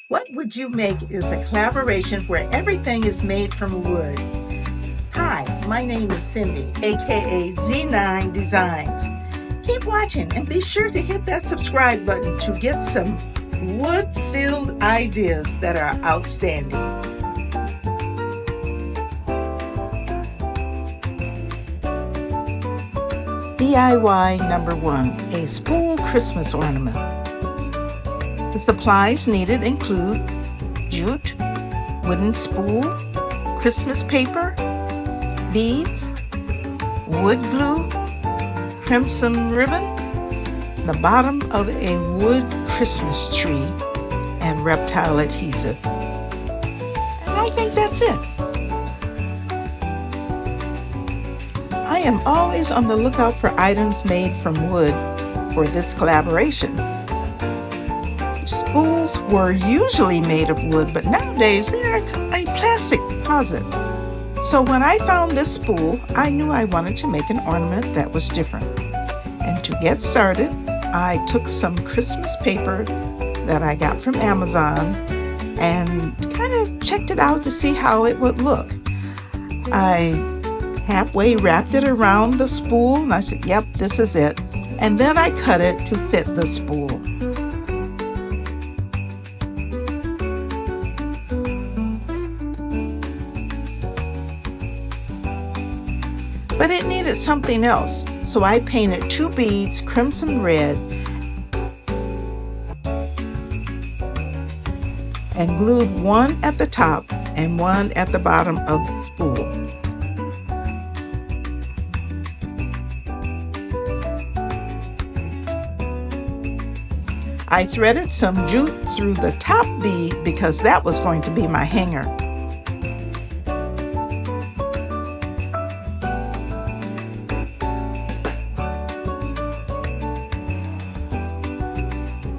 What Would You Make is a collaboration where everything is made from wood. Hi, my name is Cindy, aka Z9designs. Keep watching and be sure to hit that subscribe button to get some wood-filled ideas that are outstanding. DIY number 1, a Spool Christmas Ornament. The supplies needed include jute, wooden spool, Christmas paper, beads, wood glue, crimson ribbon, the bottom of a wood Christmas tree, and reptile adhesive. And I think that's it. I am always on the lookout for items made from wood for this collaboration. Spools were usually made of wood, but nowadays they are a plastic composite. So when I found this spool, I knew I wanted to make an ornament that was different. And to get started, I took some Christmas paper that I got from Amazon and kind of checked it out to see how it would look. I halfway wrapped it around the spool and I said, yep, this is it. And then I cut it to fit the spool. But it needed something else, so I painted 2 beads crimson red and glued one at the top and one at the bottom of the spool. I threaded some jute through the top bead because that was going to be my hanger.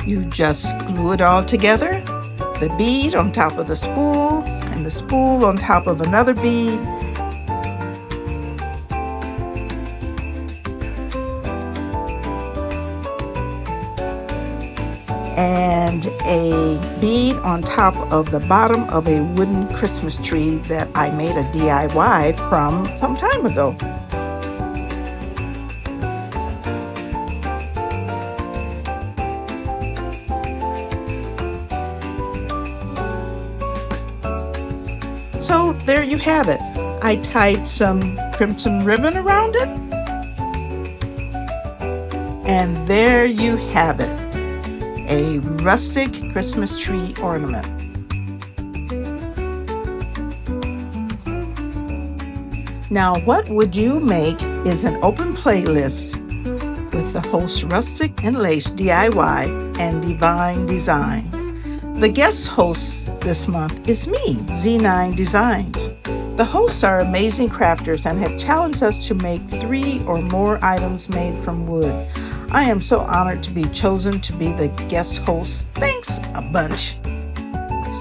You just glue it all together, the bead on top of the spool, and the spool on top of another bead. And a bead on top of the bottom of a wooden Christmas tree that I made a DIY from some time ago. So there you have it. I tied some crimson ribbon around it. And there you have it. A rustic Christmas tree ornament. Now, What Would You Make is an open playlist with the hosts Rustic and Lace DIY and Divine Design. The guest host this month is me, Z9designs. The hosts are amazing crafters and have challenged us to make 3 or more items made from wood. I am so honored to be chosen to be the guest host. Thanks a bunch.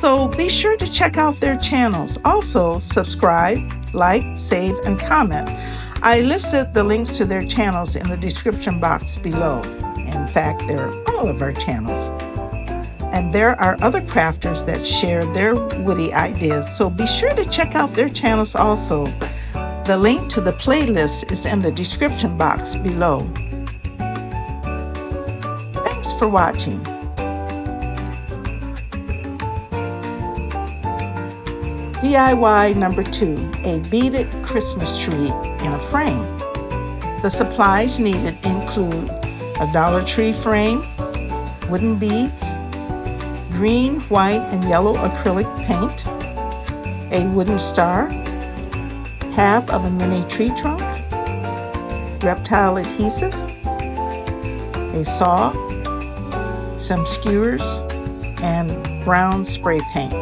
So be sure to check out their channels. Also, subscribe, like, save, and comment. I listed the links to their channels in the description box below. In fact, they're all of our channels. And there are other crafters that share their woody ideas, so be sure to check out their channels also. The link to the playlist is in the description box below. Thanks for watching. DIY number 2, a beaded Christmas tree in a frame. The supplies needed include a Dollar Tree frame, wooden beads, green, white, and yellow acrylic paint, a wooden star, half of a mini tree trunk, reptile adhesive, a saw, some skewers, and brown spray paint.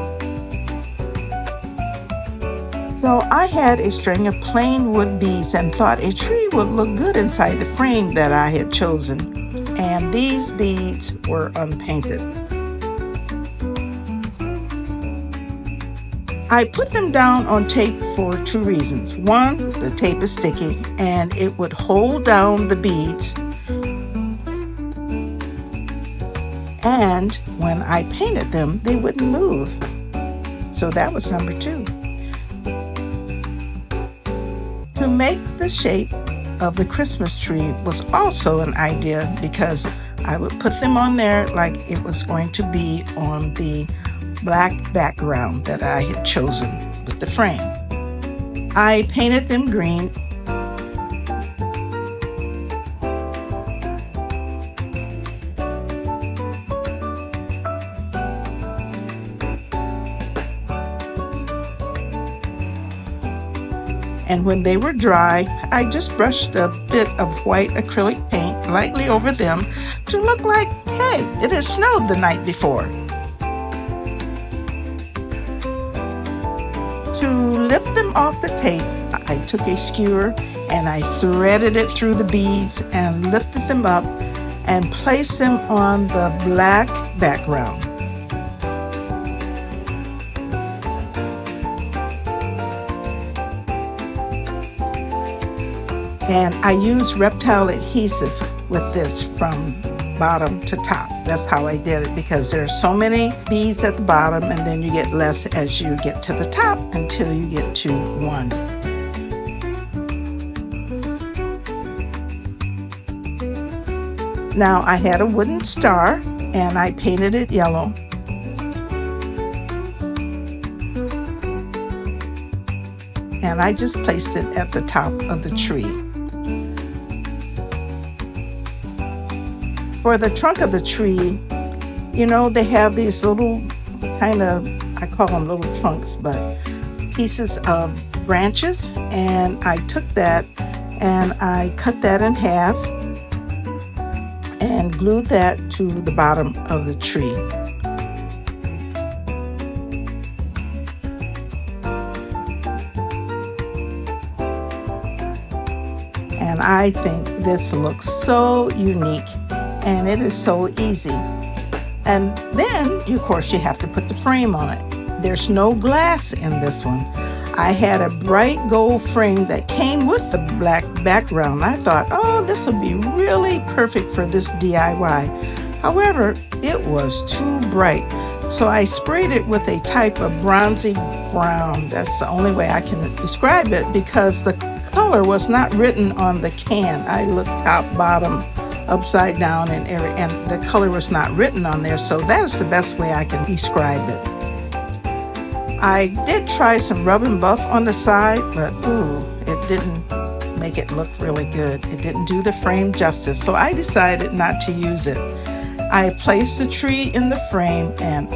So I had a string of plain wood beads and thought a tree would look good inside the frame that I had chosen, and these beads were unpainted. I put them down on tape for 2 reasons. 1, the tape is sticky and it would hold down the beads. And And when I painted them, they wouldn't move. So that was number 2. To make the shape of the Christmas tree was also an idea, because I would put them on there like it was going to be on the black background that I had chosen with the frame. I painted them green. And when they were dry, I just brushed a bit of white acrylic paint lightly over them to look like, hey, it had snowed the night before. To lift them off the tape, I took a skewer and I threaded it through the beads and lifted them up and placed them on the black background. And I use reptile adhesive with this from bottom to top. That's how I did it, because there are so many beads at the bottom, and then you get less as you get to the top until you get to 1. Now I had a wooden star and I painted it yellow. And I just placed it at the top of the tree. For the trunk of the tree, you know, they have these little kind of, I call them little trunks, but pieces of branches. And I took that and I cut that in half and glued that to the bottom of the tree. And I think this looks so unique. And it is so easy. And then, of course, you have to put the frame on it. There's no glass in this one. I had a bright gold frame that came with the black background. I thought, oh, this will be really perfect for this DIY. However, it was too bright. So I sprayed it with a type of bronzy brown. That's the only way I can describe it, because the color was not written on the can. I looked top, bottom, upside down, and the color was not written on there, so that is the best way I can describe it. I did try some rub and buff on the side, but it didn't make it look really good. It didn't do the frame justice, so I decided not to use it. I placed the tree in the frame, and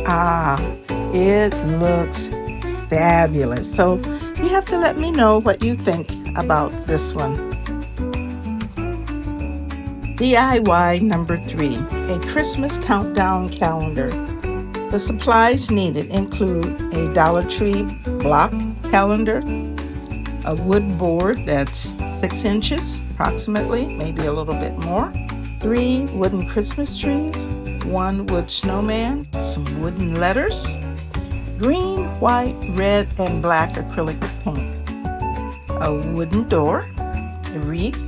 it looks fabulous. So you have to let me know what you think about this one. DIY number 3, a Christmas countdown calendar. The supplies needed include a Dollar Tree block calendar, a wood board that's 6 inches approximately, maybe a little bit more, 3 wooden Christmas trees, 1 wood snowman, some wooden letters, green, white, red, and black acrylic paint, a wooden door, a wreath,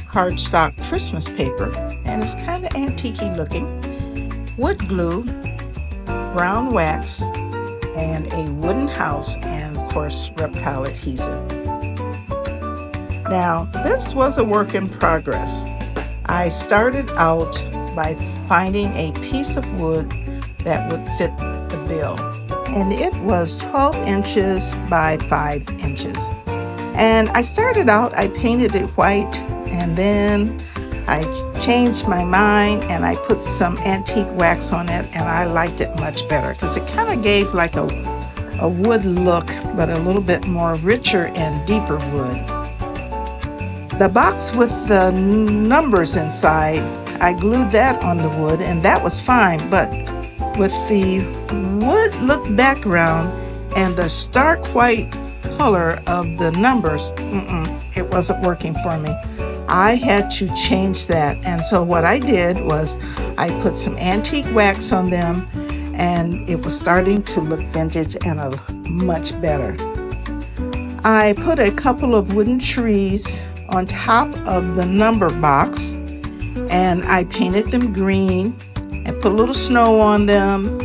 cardstock Christmas paper, and it's kind of antique-y looking, wood glue, brown wax, and a wooden house, and of course reptile adhesive. Now this was a work in progress. I started out by finding a piece of wood that would fit the bill, and it was 12 inches by 5 inches. And I started out, I painted it white, and then I changed my mind and I put some antique wax on it, and I liked it much better because it kind of gave like a wood look, but a little bit more richer and deeper wood. The box with the numbers inside, I glued that on the wood, and that was fine, but with the wood look background and the stark white color of the numbers, it wasn't working for me. I had to change that, and so what I did was I put some antique wax on them, and it was starting to look vintage and much better. I put a couple of wooden trees on top of the number box, and I painted them green and put a little snow on them.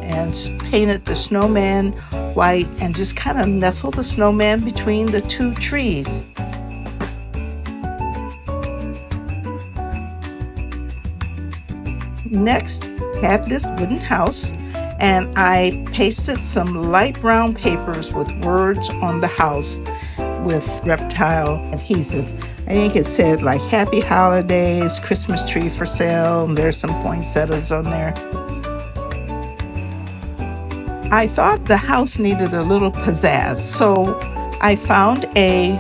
And painted the snowman white and just kind of nestled the snowman between the two trees. Next, had this wooden house, and I pasted some light brown papers with words on the house with reptile adhesive. I think it said like Happy Holidays, Christmas tree for sale, and there's some poinsettias on there. I thought the house needed a little pizzazz, so I found a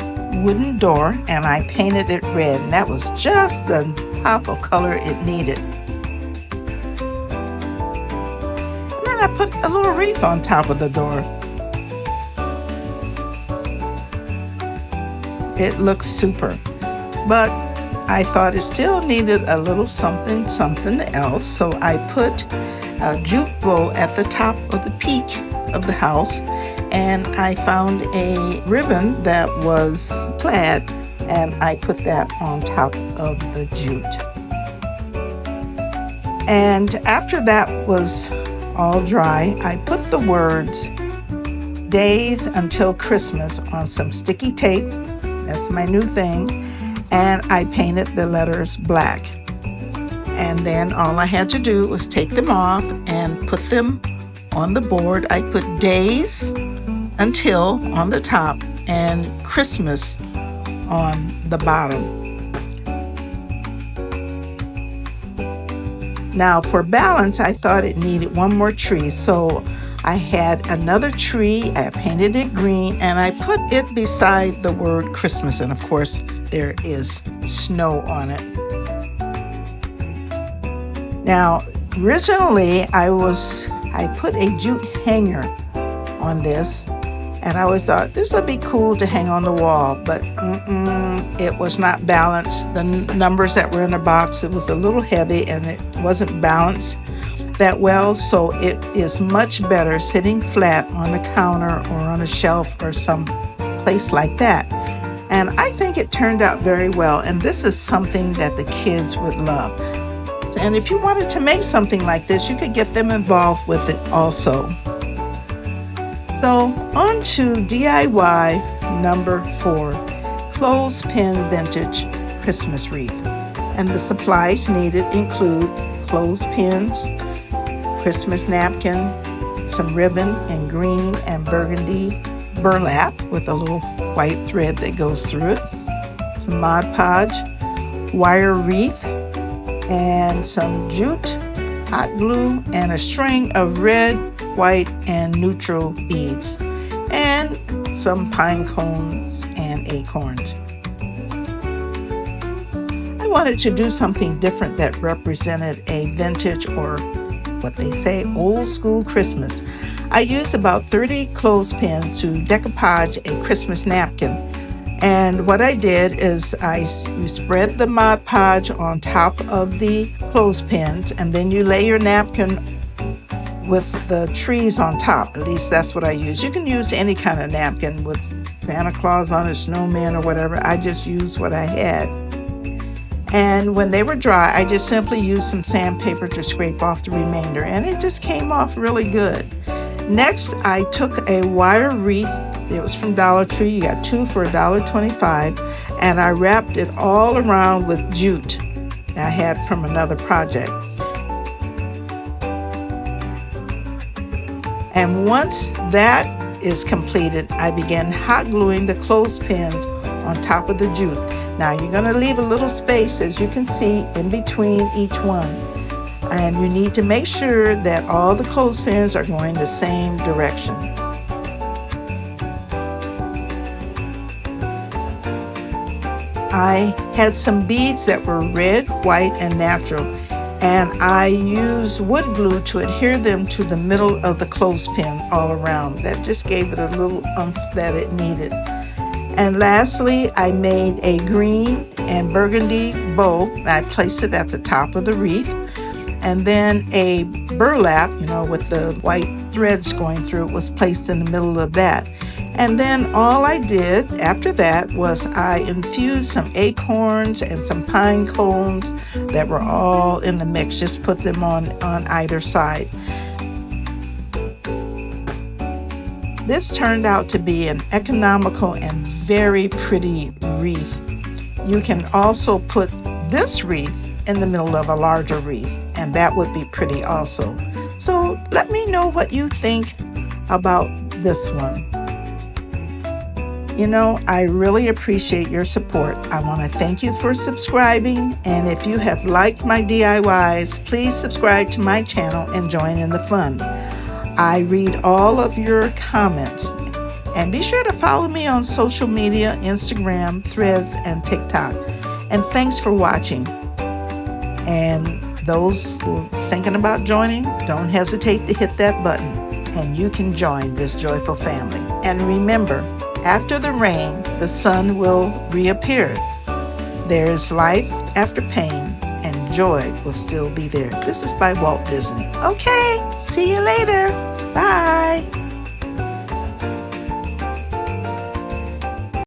wooden door and I painted it red, and that was just the pop of color it needed. And then I put a little wreath on top of the door. It looks super, but I thought it still needed a little something else, so I put a jute bow at the top of the peak of the house, and I found a ribbon that was plaid, and I put that on top of the jute. And after that was all dry, I put the words "Days Until Christmas" on some sticky tape. That's my new thing. And I painted the letters black. And then all I had to do was take them off and put them on the board. I put "Days Until" on the top and "Christmas" on the bottom. Now for balance, I thought it needed one more tree, so I had another tree. I painted it green and I put it beside the word Christmas, and of course there is snow on it. Now, originally I put a jute hanger on this, and I always thought this would be cool to hang on the wall, but it was not balanced. The numbers that were in the box, it was a little heavy and it wasn't balanced that well, so it is much better sitting flat on a counter or on a shelf or some place like that. And I think it turned out very well, and this is something that the kids would love. And if you wanted to make something like this, you could get them involved with it also. So on to DIY number 4, clothespin vintage Christmas wreath. And the supplies needed include clothespins, Christmas napkin, some ribbon in green and burgundy burlap with a little white thread that goes through it, some Mod Podge, wire wreath, and some jute, hot glue, and a string of red, white, and neutral beads, and some pine cones and acorns. I wanted to do something different that represented a vintage, or what they say, old school Christmas. I used about 30 clothespins to decoupage a Christmas napkin. And what I did is you spread the Mod Podge on top of the clothespins, and then you lay your napkin with the trees on top. At least that's what I use. You can use any kind of napkin with Santa Claus on it, snowman or whatever. I just used what I had. And when they were dry, I just simply used some sandpaper to scrape off the remainder, and it just came off really good. Next, I took a wire wreath. It was from Dollar Tree. You got 2 for $1.25, and I wrapped it all around with jute that I had from another project. And once that is completed, I began hot gluing the clothespins on top of the jute. Now you're going to leave a little space, as you can see, in between each one. And you need to make sure that all the clothespins are going the same direction. I had some beads that were red, white, and natural, and I used wood glue to adhere them to the middle of the clothespin all around. That just gave it a little oomph that it needed. And lastly, I made a green and burgundy bow. I placed it at the top of the wreath, and then a burlap, with the white threads going through it, was placed in the middle of that. And then all I did after that was I infused some acorns and some pine cones that were all in the mix. Just put them on either side. This turned out to be an economical and very pretty wreath. You can also put this wreath in the middle of a larger wreath, and that would be pretty also. So let me know what you think about this one. You know, I really appreciate your support. I want to thank you for subscribing, and if you have liked my DIYs, please subscribe to my channel and join in the fun. I read all of your comments, and be sure to follow me on social media, Instagram, Threads, and TikTok. And thanks for watching. And those who are thinking about joining, don't hesitate to hit that button, and you can join this joyful family. And remember, after the rain, the sun will reappear. There is life after pain, and joy will still be there. This is by Walt Disney. Okay, see you later. Bye.